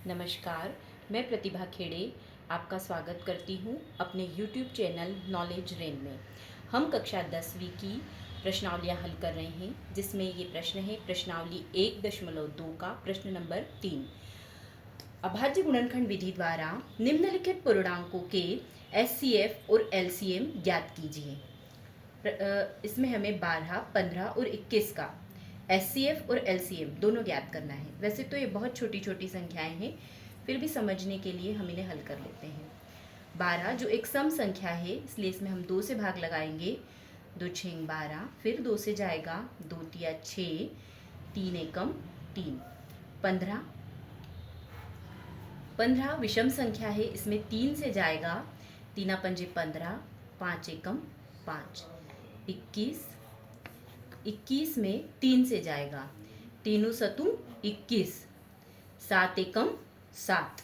नमस्कार, मैं प्रतिभा खेड़े आपका स्वागत करती हूँ अपने YouTube चैनल नॉलेज रेन में। हम कक्षा 10वीं की प्रश्नावलियाँ हल कर रहे हैं, जिसमें ये प्रश्न है प्रश्नावली 1.2 का प्रश्न नंबर 3। अभाज्य गुणनखंड विधि द्वारा निम्नलिखित पूर्णांकों के HCF और LCM ज्ञात कीजिए। इसमें हमें 12, 15 और 21 का HCF और LCM दोनों ज्ञात करना है। वैसे तो ये बहुत छोटी छोटी संख्याएं हैं, फिर भी समझने के लिए हम इन्हें हल कर लेते हैं। 12 जो एक सम संख्या है, इसलिए इसमें हम 2 से भाग लगाएंगे। 2 6 12, फिर 2 से जाएगा 2 तिया 6, 3 एकम 3। 15 विषम संख्या है, इसमें 3 से जाएगा 3 पंजे 15, 5 एकम 5। 21 में 3 से जाएगा 3 सतु 21, 7 एकम 7।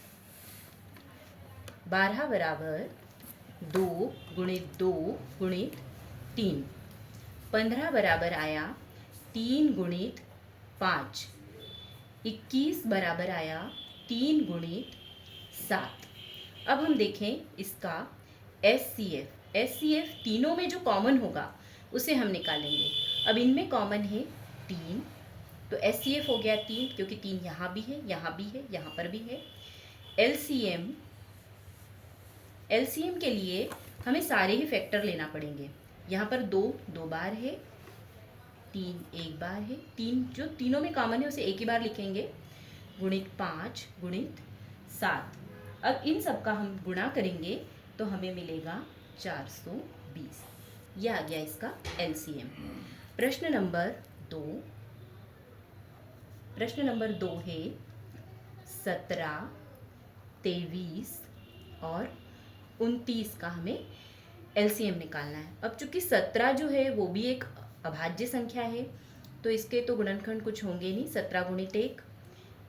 12 बराबर 2 गुणित 2 गुणित 3। 15 बराबर आया 3 गुणित 5। 21 बराबर आया 3 गुणित 7। अब हम देखें इसका SCF तीनों में जो कॉमन होगा उसे हम निकालेंगे। अब इनमें कॉमन है 3, तो HCF हो गया 3, क्योंकि 3 यहाँ भी है, यहाँ भी है, यहाँ पर भी है। LCM के लिए हमें सारे ही फैक्टर लेना पड़ेंगे। यहाँ पर 2 बार है, 3 एक बार है, 3 जो तीनों में कॉमन है उसे एक ही बार लिखेंगे, गुणित 5 गुणित 7। अब इन सब का हम गुणा करेंगे तो हमें मिलेगा 420। यह आ गया इसका LCM। प्रश्न नंबर 2 है 17, 23 और 29 का हमें LCM निकालना है। अब चूंकि 17 जो है वो भी एक अभाज्य संख्या है, तो इसके तो गुणनखंड कुछ होंगे नहीं। 17 गुणित 1।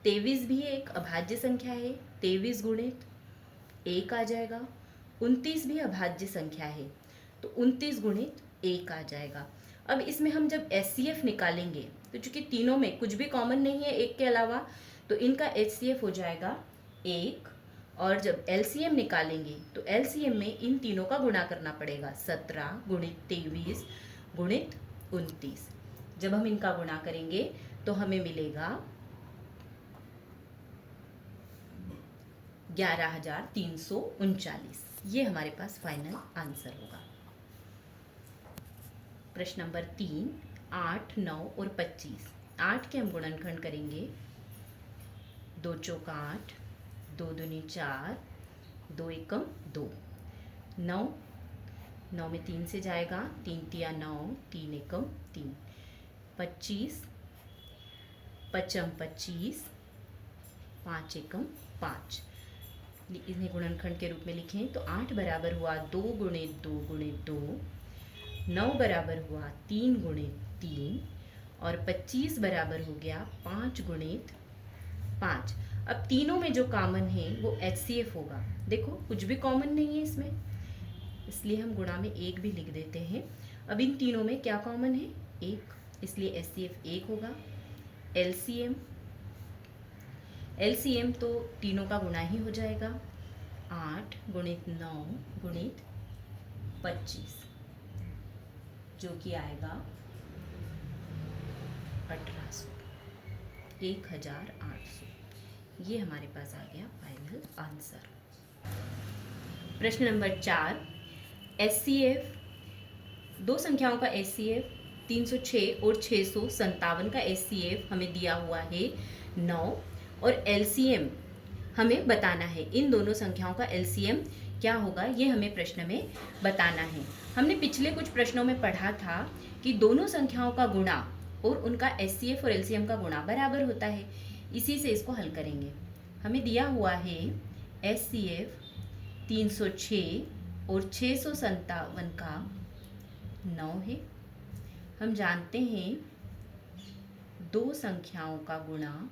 23 भी एक अभाज्य संख्या है, 23 गुणित 1 आ जाएगा। 29 भी अभाज्य संख्या है, तो 29 गुणित 1 आ जाएगा। अब इसमें हम जब HCF निकालेंगे तो चूंकि तीनों में कुछ भी कॉमन नहीं है एक के अलावा, तो इनका HCF हो जाएगा 1। और जब LCM निकालेंगे तो LCM में इन तीनों का गुणा करना पड़ेगा, 17 गुणित 23 गुणित 29। जब हम इनका गुणा करेंगे तो हमें मिलेगा 11,339। ये हमारे पास फाइनल आंसर होगा। प्रश्न नंबर 3, 8, 9 और 25। 8 के हम गुणनखंड करेंगे। 2 चौका 8, 2 दूनी 4, 2 एकम 2। 9 में 3 से जाएगा, 3 तिया 9, 3 एकम 3। 25 पचम 25, 5 एकम 5। इन्हें गुणनखंड के रूप में लिखें तो 8 बराबर हुआ 2 गुणित 2 गुणित 2। 9 बराबर हुआ 3 गुणित 3 और 25 बराबर हो गया 5 गुणित 5। अब तीनों में जो कॉमन है वो HCF होगा। देखो कुछ भी कॉमन नहीं है इसमें, इसलिए हम गुणा में 1 भी लिख देते हैं। अब इन तीनों में क्या कॉमन है? 1, इसलिए HCF 1 होगा। LCM तो तीनों का गुणा ही हो जाएगा, 8 गुणित 9 गुणित 25, जो कि आएगा 1800, 1800। ये हमारे पास आ गया फाइनल आंसर। प्रश्न नंबर 4, HCF दो संख्याओं का HCF 306 और 657 का HCF हमें दिया हुआ है 9, और LCM हमें बताना है। इन दोनों संख्याओं का LCM क्या होगा ये हमें प्रश्न में बताना है। हमने पिछले कुछ प्रश्नों में पढ़ा था कि दोनों संख्याओं का गुणा और उनका HCF और LCM का गुणा बराबर होता है। इसी से इसको हल करेंगे। हमें दिया हुआ है HCF 306 और 657 का 9 है। हम जानते हैं दो संख्याओं का गुणा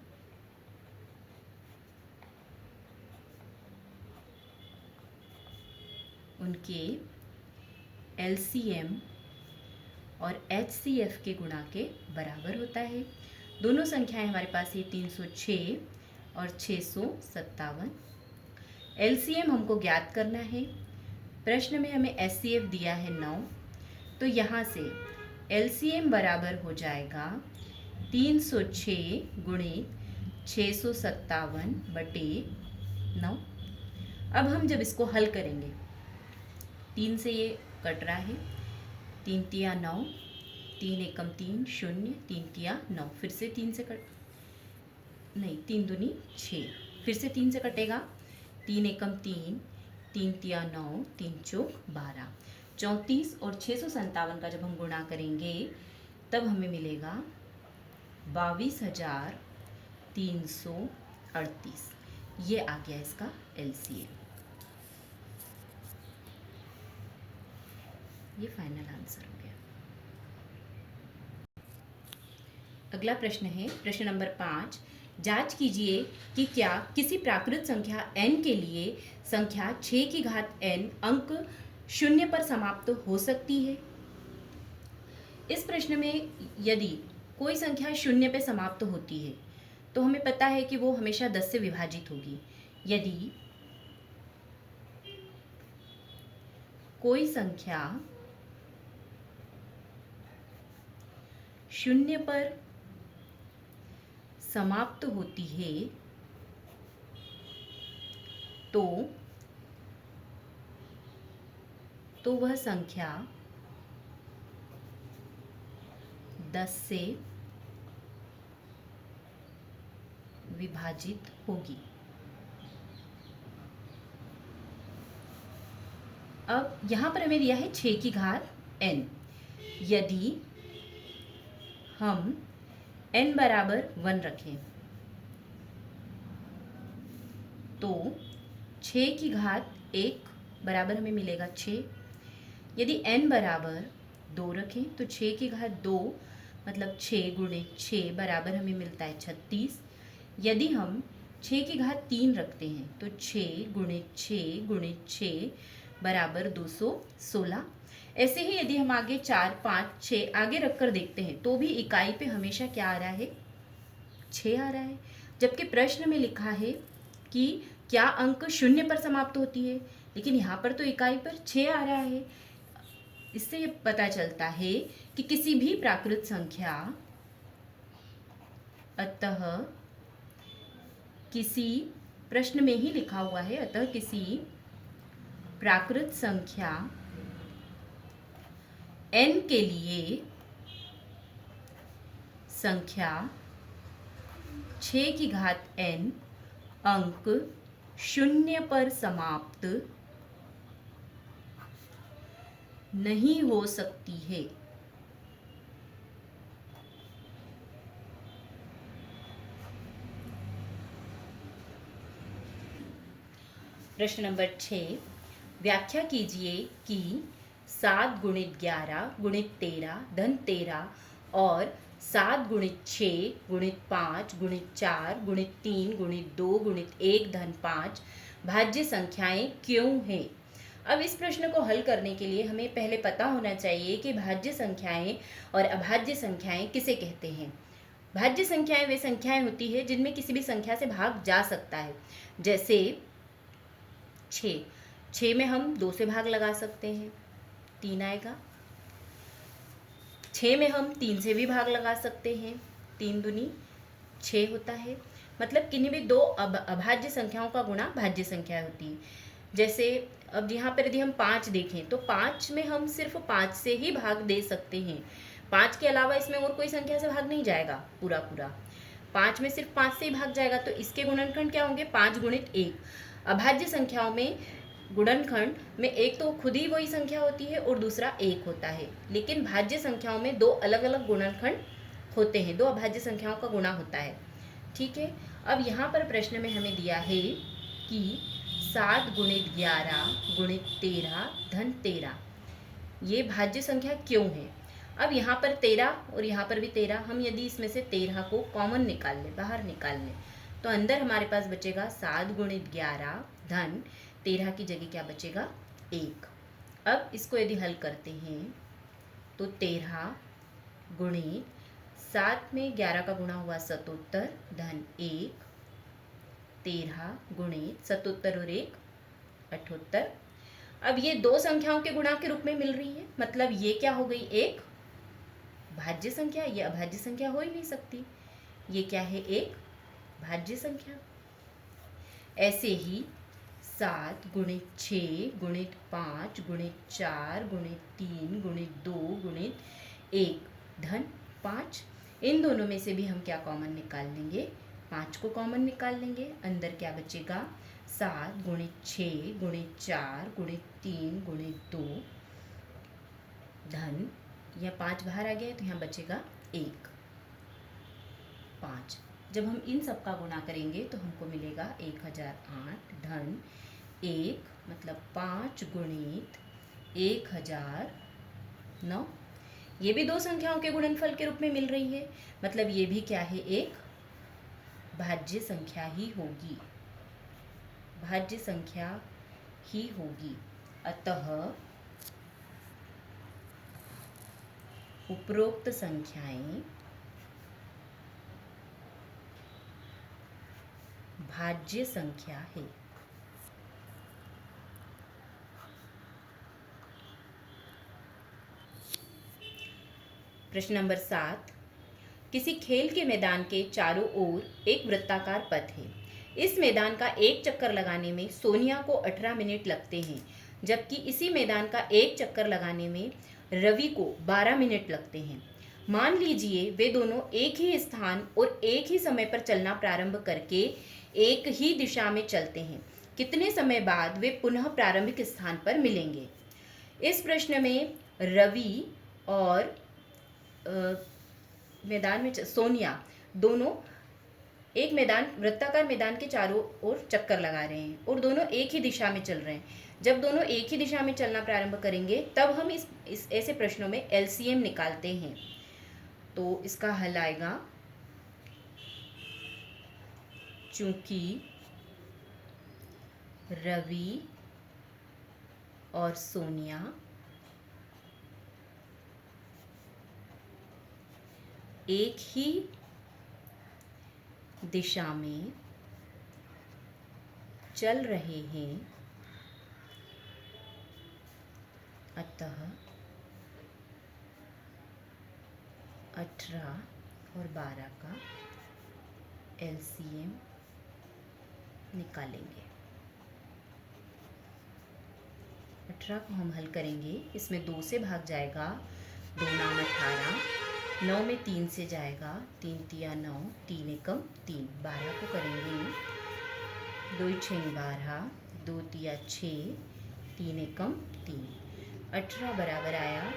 उनके LCM और HCF के गुणा के बराबर होता है। दोनों संख्याएं हमारे पास ये 306 और 657। एलसीएम हमको ज्ञात करना है। प्रश्न में हमें एचसीएफ दिया है 9, तो यहाँ से एलसीएम बराबर हो जाएगा 306 गुणित 657 बटे 9। अब हम जब इसको हल करेंगे, 3 से ये कट रहा है, 3 तिया 9, 3 एकम 3 0, 3 तिया 9, फिर से 3 से नहीं 3 दूनी 6, फिर से 3 से कटेगा, 3 एकम 3, 3 तिया 9, 3 चौक 12, 34 और 657 का जब हम गुणा करेंगे तब हमें मिलेगा 22,338। ये आ गया इसका एलसीएम। ये फाइनल आंसर हो गया। अगला प्रश्न है प्रश्न नंबर 5। जांच कीजिए कि क्या किसी प्राकृत संख्या n के लिए संख्या 6 की घात n अंक 0 पर समाप्त हो सकती है। इस प्रश्न में यदि कोई संख्या 0 पे समाप्त होती है तो हमें पता है कि वो हमेशा 10 से विभाजित होगी। यदि कोई संख्या 0 पर समाप्त होती है तो वह संख्या 10 से विभाजित होगी। अब यहाँ पर हमें दिया है 6 की घात n। यदि हम n बराबर 1 रखें तो 6 की घात 1 बराबर हमें मिलेगा 6। यदि n बराबर 2 रखें तो 6 की घात 2 मतलब 6 गुणित 6 बराबर हमें मिलता है 36। यदि हम 6 की घात 3 रखते हैं तो 6 गुणित 6 गुणित 6 बराबर 216। ऐसे ही यदि हम आगे 4 5 6 आगे रखकर देखते हैं तो भी इकाई पे हमेशा क्या आ रहा है, 6 आ रहा है। जबकि प्रश्न में लिखा है कि क्या अंक 0 पर समाप्त होती है, लेकिन यहाँ पर तो इकाई पर 6 आ रहा है। इससे ये पता चलता है कि किसी भी प्राकृत संख्या, अतः किसी प्रश्न में ही लिखा हुआ है, अतः किसी प्राकृत संख्या n के लिए संख्या 6 की घात n अंक 0 पर समाप्त नहीं हो सकती है। प्रश्न नंबर 6। व्याख्या कीजिए कि 7 गुणित 11 गुणित 13 धन 13 और 7 गुणित 6 गुणित 5 गुणित 4 गुणित 3 गुणित 2 गुणित 1 धन 5 भाज्य संख्याएं क्यों हैं। अब इस प्रश्न को हल करने के लिए हमें पहले पता होना चाहिए कि भाज्य संख्याएं और अभाज्य संख्याएं किसे कहते हैं। भाज्य संख्याएं वे संख्याएं होती है जिनमें किसी भी संख्या से भाग जा सकता है। जैसे 6 में हम 2 से भाग लगा सकते हैं, 3 आएगा। 6 में हम 3 से भी भाग लगा सकते हैं, 3 दूनी 6 होता है। मतलब किन्हीं भी 2 अभाज्य संख्याओं का गुणा भाज्य संख्या होती है। जैसे अब यहाँ पर यदि हम 5 देखें तो 5 में हम सिर्फ 5 से ही भाग दे सकते हैं। 5 के अलावा इसमें और कोई संख्या से भाग नहीं जाएगा पूरा। 5 में सिर्फ 5 से ही भाग जाएगा, तो इसके गुणनखंड क्या होंगे, 5 गुणित 1। अभाज्य संख्याओं में गुणनखंड में एक तो खुद ही वही संख्या होती है और दूसरा 1 होता है, लेकिन भाज्य संख्याओं में 2 अलग अलग गुणनखंड होते हैं, 2 अभाज्य संख्याओं का गुणा होता है। ठीक है। अब यहाँ पर प्रश्न में हमें दिया है कि 7 गुणित 11 गुणित 13 धन 13 ये भाज्य संख्या क्यों है। अब यहाँ पर 13 और यहाँ पर भी 13, हम यदि इसमें से 13 को कॉमन निकाल लें, बाहर निकाल लें, तो अंदर हमारे पास बचेगा 7 गुणित 11 धन 13 की जगह क्या बचेगा, 1। अब इसको यदि हल करते हैं तो 13 गुणित 7 में 11 का गुणा हुआ 77 धन 1 13 गुणित 77 और 1 78। अब ये दो संख्याओं के गुणा के रूप में मिल रही है, मतलब ये क्या हो गई, एक भाज्य संख्या, ये अभाज्य संख्या हो ही नहीं सकती। ये क्या है, एक भाज्य संख्या। ऐसे ही 7 गुणित 6 गुणित 5 गुणित 4 गुणित 3 गुणित 2 गुणित 1 धन 5, इन दोनों में से भी हम क्या कॉमन निकाल लेंगे, 5 को कॉमन निकाल लेंगे। अंदर क्या बचेगा, 7 गुणित 6 गुणित 4 गुणित 3 गुणित 2 धन, यह 5 बाहर आ गया तो यहाँ बचेगा 1 5। जब हम इन सब का गुणा करेंगे तो हमको मिलेगा 1008 धन 1, मतलब 5 गुणित 1009। ये भी दो संख्याओं के गुणनफल के रूप में मिल रही है, मतलब ये भी क्या है, एक भाज्य संख्या ही होगी, भाज्य संख्या ही होगी। अतः उपरोक्त संख्याएं भाज्य संख्या है। प्रश्न नंबर 7, किसी खेल के मैदान के चारों ओर एक वृत्ताकार पथ है। इस मैदान का एक चक्कर लगाने में सोनिया को 18 मिनट लगते हैं, जबकि इसी मैदान का एक चक्कर लगाने में रवि को 12 मिनट लगते हैं। मान लीजिए वे दोनों एक ही स्थान और एक ही समय पर चलना प्रारंभ करके एक ही दिशा में चलते हैं। कितने समय बाद वे पुनः प्रारंभिक स्थान पर मिलेंगे। इस प्रश्न में रवि और मैदान में सोनिया दोनों एक मैदान, वृत्ताकार मैदान के चारों ओर चक्कर लगा रहे हैं और दोनों एक ही दिशा में चल रहे हैं। जब दोनों एक ही दिशा में चलना प्रारंभ करेंगे तब हम इस ऐसे प्रश्नों में एलसीएम निकालते हैं। तो इसका हल आएगा, चूंकि रवि और सोनिया एक ही दिशा में चल रहे हैं, अतः 18 और 12 का एलसीएम निकालेंगे। 18 को हम हल करेंगे, इसमें 2 से भाग जाएगा, 2 नाम 18, 9 में 3 से जाएगा, 3 तिया 9, 3 एकम 3, 12 को करेंगे 2 6 12, 2 तिया 6, 3 एकम 3, 18 बराबर आया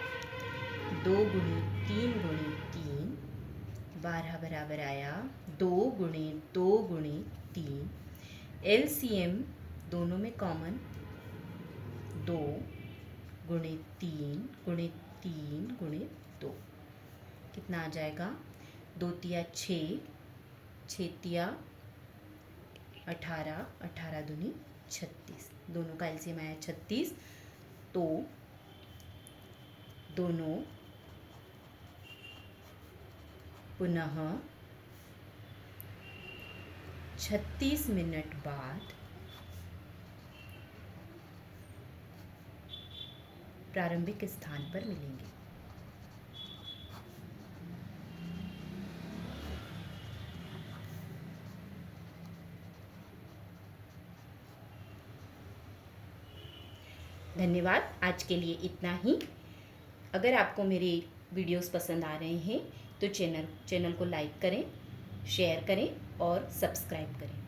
2 गुणित 3 गुणित 3, 12 बराबर आया 2 गुणित 2 गुणित 3। एलसीएम दोनों में कॉमन, 2 गुणित 3 गुणित 3 गुणित 2, कितना आ जाएगा, 2 तिया 6, 6 तिया 18, 18 दूनी 36, दोनों का एलसीएम आया 36। तो दोनों पुनः 36 मिनट बाद प्रारंभिक स्थान पर मिलेंगे। धन्यवाद, आज के लिए इतना ही। अगर आपको मेरे वीडियोस पसंद आ रहे हैं तो चैनल को लाइक करें, शेयर करें और सब्सक्राइब करें।